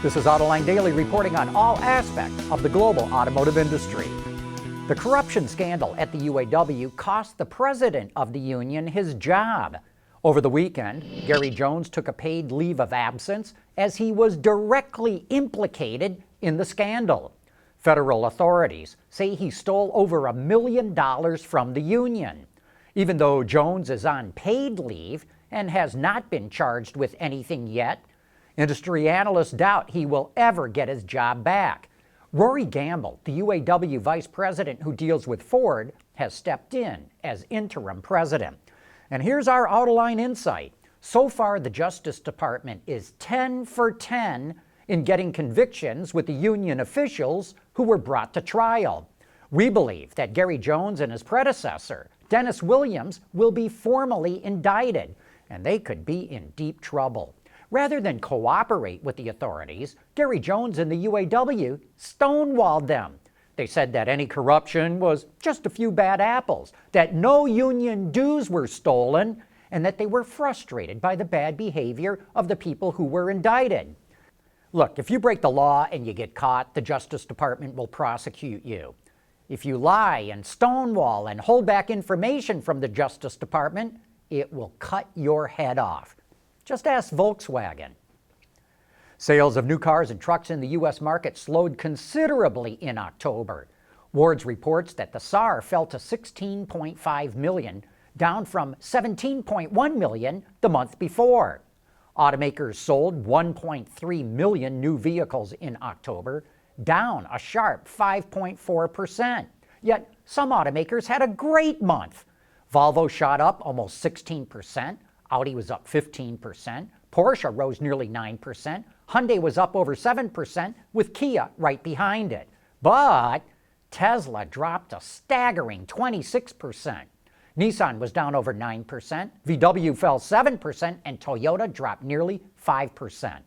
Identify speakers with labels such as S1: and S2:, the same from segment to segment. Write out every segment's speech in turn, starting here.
S1: This is Autoline Daily reporting on all aspects of the global automotive industry. The corruption scandal at the UAW cost the president of the union his job. Over the weekend, Gary Jones took a paid leave of absence as he was directly implicated in the scandal. Federal authorities say he stole over $1 million from the union. Even though Jones is on paid leave and has not been charged with anything yet, industry analysts doubt he will ever get his job back. Rory Gamble, the UAW vice president who deals with Ford, has stepped in as interim president. And here's our Autoline Insight. So far, the Justice Department is 10 for 10 in getting convictions with the union officials who were brought to trial. We believe that Gary Jones and his predecessor, Dennis Williams, will be formally indicted, and they could be in deep trouble. Rather than cooperate with the authorities, Gary Jones and the UAW stonewalled them. They said that any corruption was just a few bad apples, that no union dues were stolen, and that they were frustrated by the bad behavior of the people who were indicted. Look, if you break the law and you get caught, the Justice Department will prosecute you. If you lie and stonewall and hold back information from the Justice Department, it will cut your head off. Just ask Volkswagen. Sales of new cars and trucks in the U.S. market slowed considerably in October. Wards reports that the SAAR fell to 16.5 million, down from 17.1 million the month before. Automakers sold 1.3 million new vehicles in October, down a sharp 5.4%. Yet some automakers had a great month. Volvo shot up almost 16%. Audi was up 15%, Porsche rose nearly 9%, Hyundai was up over 7%, with Kia right behind it. But Tesla dropped a staggering 26%. Nissan was down over 9%, VW fell 7%, and Toyota dropped nearly 5%.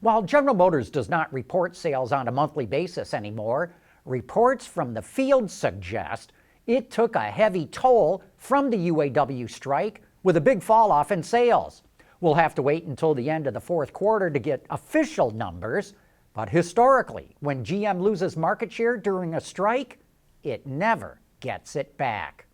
S1: While General Motors does not report sales on a monthly basis anymore, reports from the field suggest it took a heavy toll from the UAW strike, with a big fall off in sales. We'll have to wait until the end of the fourth quarter to get official numbers, but historically, when GM loses market share during a strike, it never gets it back.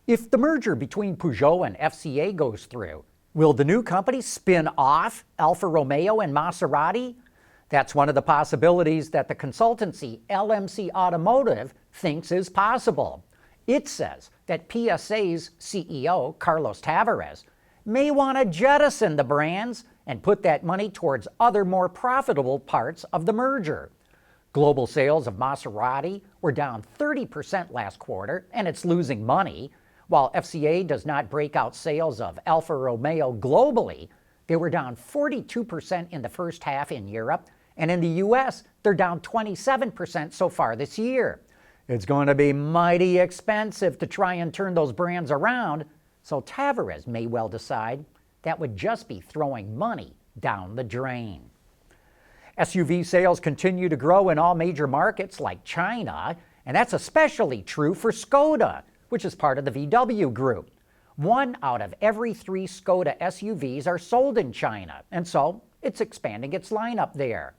S1: If the merger between Peugeot and FCA goes through, will the new company spin off Alfa Romeo and Maserati? That's one of the possibilities that the consultancy LMC Automotive thinks is possible. It says that PSA's CEO, Carlos Tavares, may want to jettison the brands and put that money towards other more profitable parts of the merger. Global sales of Maserati were down 30% last quarter, and it's losing money. While FCA does not break out sales of Alfa Romeo globally, they were down 42% in the first half in Europe, and in the US, they're down 27% so far this year. It's going to be mighty expensive to try and turn those brands around, so Tavares may well decide that would just be throwing money down the drain. SUV sales continue to grow in all major markets like China, and that's especially true for Skoda, which is part of the VW group. 1 out of every 3 Skoda SUVs are sold in China, and so it's expanding its lineup there.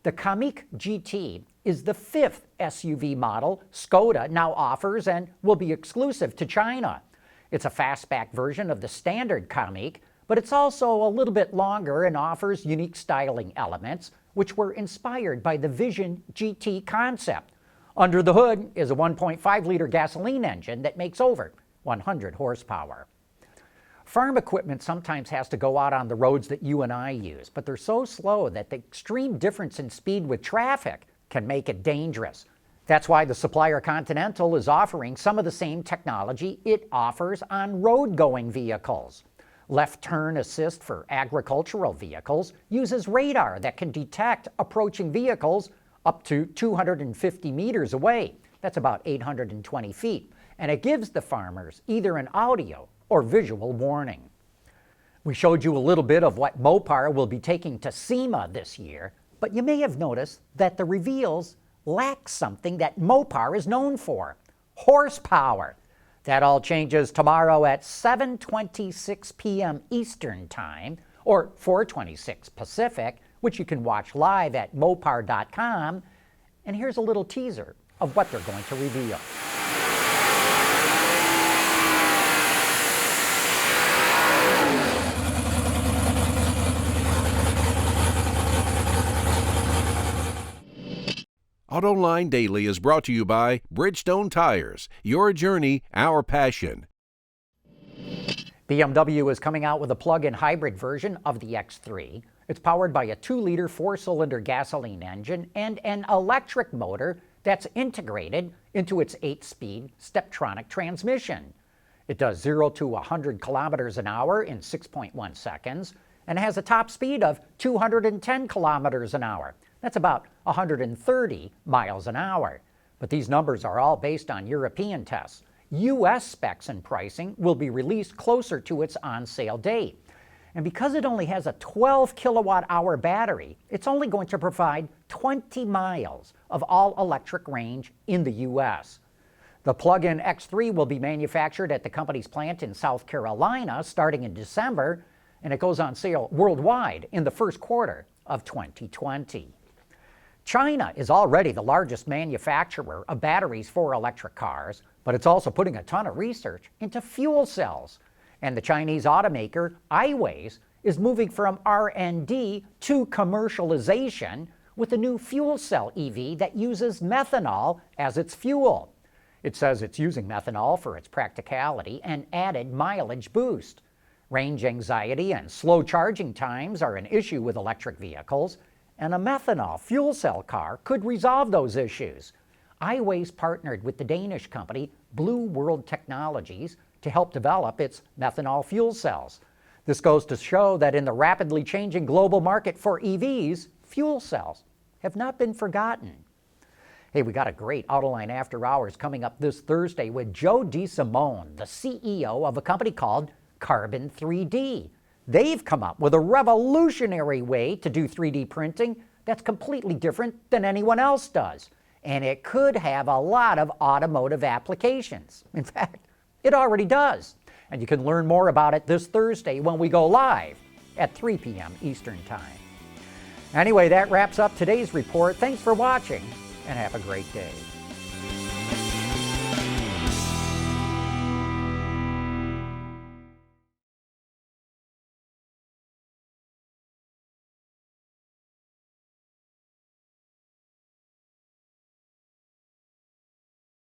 S1: The Kamiq GT is the 5th SUV model Skoda now offers and will be exclusive to China. It's a fastback version of the standard Kamiq, but it's also a little bit longer and offers unique styling elements, which were inspired by the Vision GT concept. Under the hood is a 1.5-liter gasoline engine that makes over 100 horsepower. Farm equipment sometimes has to go out on the roads that you and I use, but they're so slow that the extreme difference in speed with traffic can make it dangerous. That's why the supplier Continental is offering some of the same technology it offers on road-going vehicles. Left turn assist for agricultural vehicles uses radar that can detect approaching vehicles up to 250 meters away. That's about 820 feet. And it gives the farmers either an audio or visual warning. We showed you a little bit of what Mopar will be taking to SEMA this year, but you may have noticed that the reveals lack something that Mopar is known for: horsepower. That all changes tomorrow at 7:26 p.m. Eastern Time, or 4:26 Pacific, which you can watch live at Mopar.com. And here's a little teaser of what they're going to reveal.
S2: Autoline Daily is brought to you by Bridgestone Tires. Your journey, our passion.
S1: BMW is coming out with a plug-in hybrid version of the X3. It's powered by a 2-liter 4-cylinder gasoline engine and an electric motor that's integrated into its 8-speed Steptronic transmission. It does 0 to 100 kilometers an hour in 6.1 seconds and has a top speed of 210 kilometers an hour. That's about 130 miles an hour. But these numbers are all based on European tests. U.S. specs and pricing will be released closer to its on-sale date. And because it only has a 12 kilowatt-hour battery, it's only going to provide 20 miles of all-electric range in the U.S. The plug-in X3 will be manufactured at the company's plant in South Carolina starting in December, and it goes on sale worldwide in the first quarter of 2020. China is already the largest manufacturer of batteries for electric cars, but it's also putting a ton of research into fuel cells. And the Chinese automaker AIWAYS is moving from R&D to commercialization with a new fuel cell EV that uses methanol as its fuel. It says it's using methanol for its practicality and added mileage boost. Range anxiety and slow charging times are an issue with electric vehicles, and a methanol fuel cell car could resolve those issues. AIWAYS partnered with the Danish company Blue World Technologies to help develop its methanol fuel cells. This goes to show that in the rapidly changing global market for EVs, fuel cells have not been forgotten. Hey, we got a great Autoline After Hours coming up this Thursday with Joe DeSimone, the CEO of a company called Carbon 3D. They've come up with a revolutionary way to do 3D printing that's completely different than anyone else does. And it could have a lot of automotive applications. In fact, it already does. And you can learn more about it this Thursday when we go live at 3 p.m. Eastern Time. Anyway, that wraps up today's report. Thanks for watching, and have a great day.